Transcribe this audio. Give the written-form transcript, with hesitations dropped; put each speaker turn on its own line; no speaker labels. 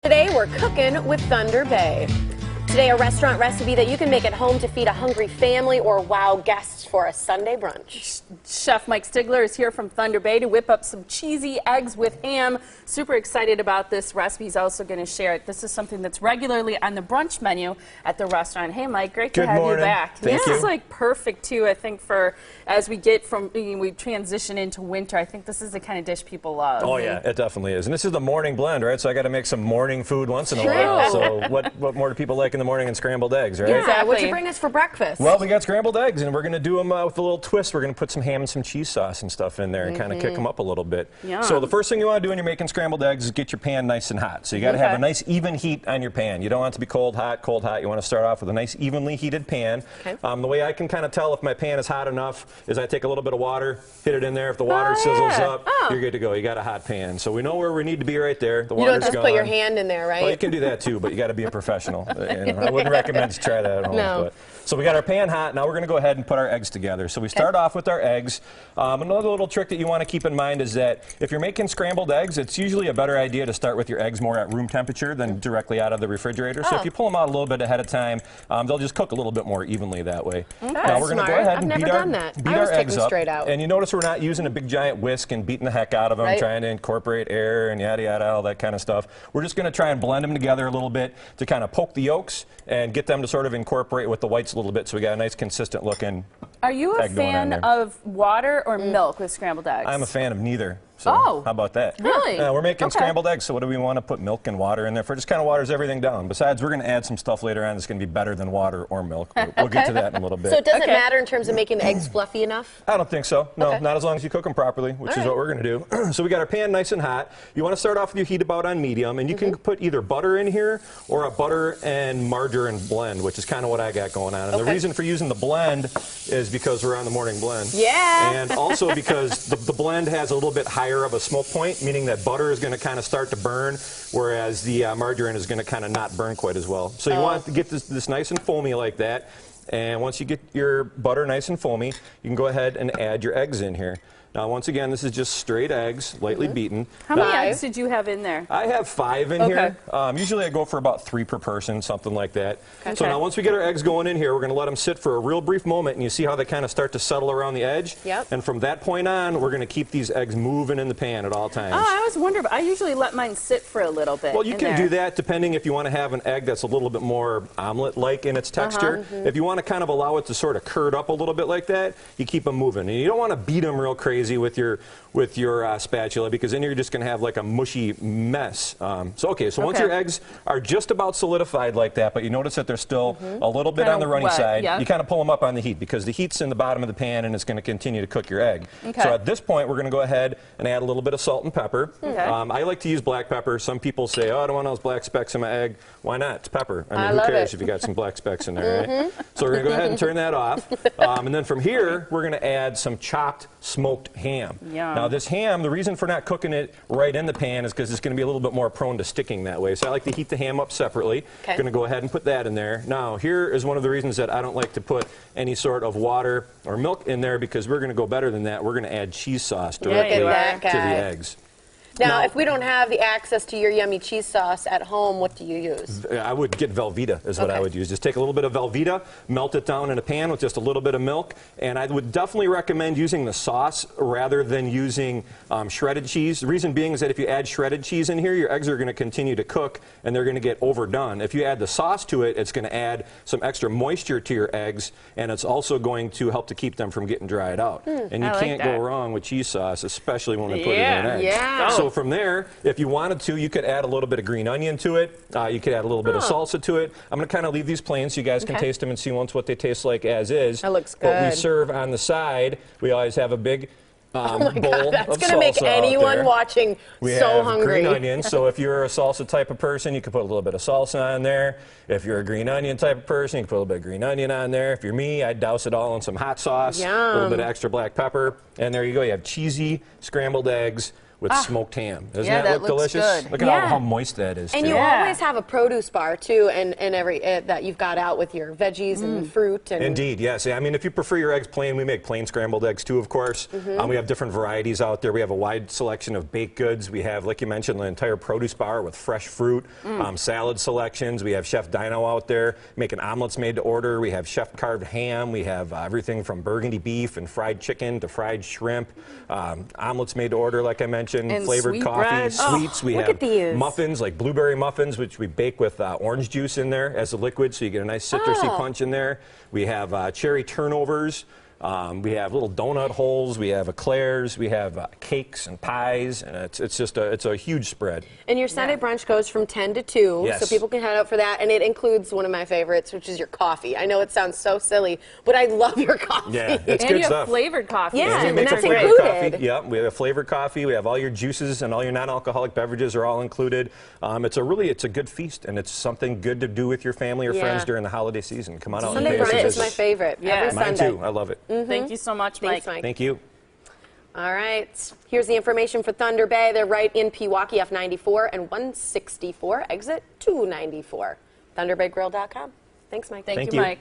Today we're cooking with Thunder Bay. Today a restaurant recipe that you can make at home to feed a hungry family or wow guests for a Sunday brunch.
Chef Mike Stigler is here from Thunder Bay to whip up some cheesy eggs with ham. Super excited about this recipe. He's also going to share it. This is something that's regularly on the brunch menu at the restaurant. Hey Mike, great to have you back.
Thank you.
This is like perfect too, I think, for as we get from, we transition into winter. I think this is the kind of dish people love.
Oh yeah, it definitely is. And this is the morning blend, right? So I got to make some morning food once in a while. So what more do people like in the morning than scrambled eggs, right?
Yeah,
Exactly.
what'd you bring us for breakfast?
Well, we got scrambled eggs, and we're going to do them with a little twist. We're going to put some ham and some cheese sauce and stuff in there and kind of kick them up a little bit.
Yum.
So the first thing you want to do when you're making scrambled eggs is get your pan nice and hot. So you got to have a nice even heat on your pan. You don't want it to be cold, hot, cold, hot. You want to start off with a nice evenly heated pan. The way I can kind of tell if my pan is hot enough is I take a little bit of water, hit it in there. If the water sizzles up, you're good to go. You got a hot pan. So we know where we need to be right there. The water's
You don't just put your hand in there, right?
Well, you can do that too, but you got to be a professional. I wouldn't recommend you try that at home.
No.
But. So we got our pan hot. Now we're going to go ahead and put our eggs together. So we start off with our eggs. Another little trick that you want to keep in mind is that if you're making scrambled eggs, it's usually a better idea to start with your eggs more at room temperature than directly out of the refrigerator. So if you pull them out a little bit ahead of time, they'll just cook a little bit more evenly that way. Now we're going to go ahead and beat our eggs up. And you notice we're not using a big giant whisk and beating the heck out of them, trying to incorporate air and yada yada, all that kind of stuff. We're just going to try and blend them together a little bit to kind of poke the yolks and get them to sort of incorporate with the whites a little bit, so we got a nice consistent looking.
Are you a fan of water or milk with scrambled eggs?
I'm a fan of neither. So how about that?
Really?
We're making scrambled eggs, so what do we want to put milk and water in there for? Just kind of waters everything down. Besides, we're going to add some stuff later on that's going to be better than water or milk. We'll get to that in a little bit.
So it doesn't matter in terms of making the eggs fluffy enough?
I don't think so. No, not as long as you cook them properly, which is what we're going to do. So we got our pan nice and hot. You want to start off with your heat about on medium, and you can put either butter in here or a butter and margarine blend, which is kind of what I got going on. And the reason for using the blend is because we're on the morning blend.
Yeah.
And also because the blend has a little bit higher of a smoke point, meaning that butter is going to kind of start to burn, whereas the margarine is going to kind of not burn quite as well. So you want to get this nice and foamy like that. And once you get your butter nice and foamy, you can go ahead and add your eggs in here. Now, once again, this is just straight eggs, lightly beaten.
How many eggs did you have in there?
I have 5 in here. Usually I go for about 3 per person, something like that. So now once we get our eggs going in here, we're going to let them sit for a real brief moment, and you see how they kind of start to settle around the edge? And from that point on, we're going to keep these eggs moving in the pan at all times.
Oh, I always wonder, but I usually let mine sit for a little bit.
Well, you can do that depending if you want to have an egg that's a little bit more omelet-like in its texture. If you want to kind of allow it to sort of curd up a little bit like that, you keep them moving. And you don't want to beat them real crazy with your spatula, because then you're just going to have like a mushy mess. So once your eggs are just about solidified like that, but you notice that they're still a little bit on the runny side, you kind of pull them up on the heat, because the heat's in the bottom of the pan and it's going to continue to cook your egg. So at this point, we're going to go ahead and add a little bit of salt and pepper. I like to use black pepper. Some people say, oh, I don't want those black specks in my egg. Why not? It's pepper. I mean, who cares if you got some black specks in there, right? So we're going to go ahead and turn that off. And then from here, we're going to add some chopped smoked ham. Now this ham, the reason for not cooking it right in the pan is because it's going to be a little bit more prone to sticking that way. So I like to heat the ham up separately. Going to go ahead and put that in there. Now here is one of the reasons that I don't like to put any sort of water or milk in there, because we're going to go better than that. We're going to add cheese sauce directly to the eggs.
Now, if we don't have the access to your yummy cheese sauce at home, what do you use?
I would get Velveeta is what I would use. Just take a little bit of Velveeta, melt it down in a pan with just a little bit of milk, and I would definitely recommend using the sauce rather than using shredded cheese. The reason being is that if you add shredded cheese in here, your eggs are going to continue to cook and they're going to get overdone. If you add the sauce to it, it's going to add some extra moisture to your eggs, and it's also going to help to keep them from getting dried out. And you can't go wrong with cheese sauce, especially when we put it in eggs. So from there, if you wanted to, you could add a little bit of green onion to it. You could add a little bit of salsa to it. I'm going to kind of leave these plain so you guys can taste them and see once what they taste like as is.
That looks good.
What we serve on the side, we always have a big bowl of salsa.
That's going to make anyone watching so hungry.
Green onion. So if you're a salsa type of person, you can put a little bit of salsa on there. If you're a green onion type of person, you can put a little bit of green onion on there. If you're me, I'd douse it all in some hot sauce, a little bit of extra black pepper, and there you go. You have cheesy scrambled eggs with smoked ham. Doesn't
Yeah,
that
that
look
looks
delicious?
good.
Look at how moist that is.
And
too.
you always have a produce bar too, and every that you've got out with your veggies and fruit. And
Indeed, yes. I mean, if you prefer your eggs plain, we make plain scrambled eggs too, of course. We have different varieties out there. We have a wide selection of baked goods. We have, like you mentioned, an entire produce bar with fresh fruit, salad selections. We have Chef Dino out there making omelets made to order. We have chef carved ham. We have everything from burgundy beef and fried chicken to fried shrimp. Omelets made to order, like I mentioned.
And
flavored
sweet
coffee,
bread.
sweets. We
look
have
at these.
muffins, like blueberry muffins, which we bake with orange juice in there as a liquid, so you get a nice citrusy punch in there. We have cherry turnovers. We have little donut holes. We have eclairs. We have cakes and pies, and it's a huge spread.
And your Sunday brunch goes from 10 to 2,
Yes.
so people can head out for that. And it includes one of my favorites, which is your coffee. I know it sounds so silly, but I love your coffee.
Yeah, it's
And
good
you have
stuff.
flavored coffee.
Yeah,
And we
and
make a
that's
flavored
included.
coffee. Yep, we have a flavored coffee. We have all your juices and all your non-alcoholic beverages are all included. It's a good feast, and it's something good to do with your family or friends during the holiday season. Come on out and
Sunday
pay us a
brunch is
visit.
my favorite.
Yeah.
Every
Mine
Sunday.
too. I love it.
Thank you so much,
Thanks,
Mike.
Mike.
Thank you.
All right. Here's the information for Thunder Bay. They're right in Pewaukee, F94 and 164, exit 294. ThunderBayGrill.com. Thanks, Mike.
Thank
Thank
you,
you.
Mike.